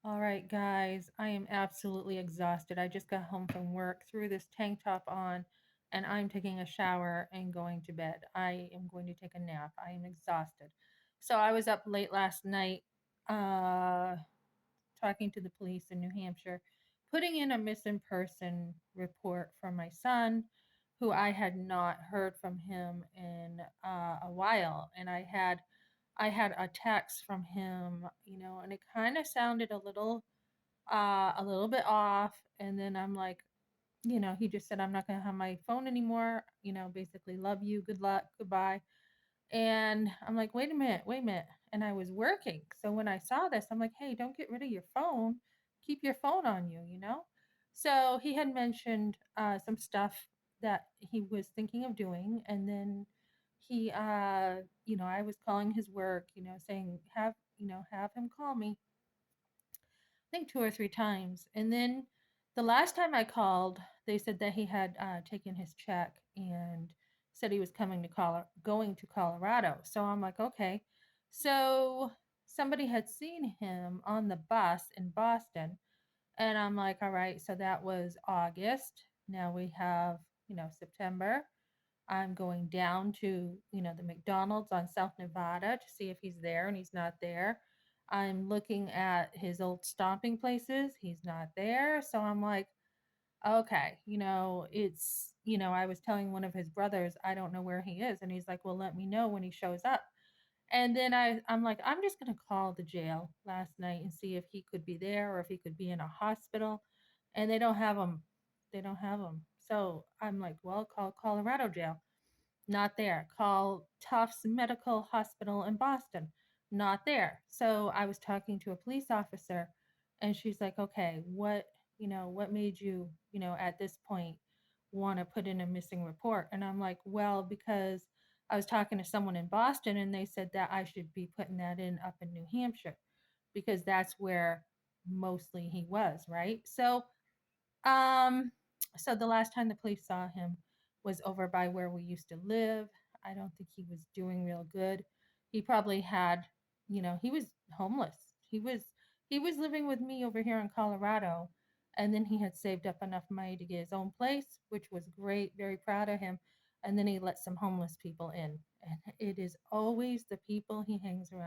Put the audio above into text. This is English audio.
All right, guys, I am absolutely exhausted. I just got home from work, threw this tank top on, and I'm taking a shower and going to bed. I am going to take a nap. I am exhausted. So I was up late last night, uh, talking to the police in New Hampshire, putting in a missing person report for my son, who I had not heard from him in a while, and I had a text from him, and it kind of sounded a little bit off. And then I'm like, he just said, I'm not going to have my phone anymore, basically, love you, good luck, goodbye. And I'm like, wait a minute. And I was working. So when I saw this, I'm like, hey, don't get rid of your phone. Keep your phone on you. So he had mentioned some stuff that he was thinking of doing. And then I was calling his work, saying, have him call me, I think 2 or 3 times. And then the last time I called, they said that he had taken his check and said he was going to Colorado. So I'm like, okay. So somebody had seen him on the bus in Boston. And I'm like, all right. So that was August. Now we have, September. I'm going down to, the McDonald's on South Nevada to see if he's there, and he's not there. I'm looking at his old stomping places. He's not there. So I'm like, okay, I was telling one of his brothers, I don't know where he is. And he's like, well, let me know when he shows up. And then I'm like, I'm just going to call the jail last night and see if he could be there or if he could be in a hospital. And they don't have him. They don't have him. So I'm like, well, call Colorado jail. Not there. Call Tufts Medical Hospital in Boston. Not there. So I was talking to a police officer, and she's like, okay, what made you, at this point want to put in a missing report? And I'm like, well, because I was talking to someone in Boston and they said that I should be putting that in up in New Hampshire because that's where mostly he was, right? Um, so the last time the police saw him was over by where we used to live. I don't think he was doing real good. He probably had, he was homeless. He was living with me over here in Colorado, and then he had saved up enough money to get his own place, which was great. Very proud of him. And then he let some homeless people in. And it is always the people he hangs around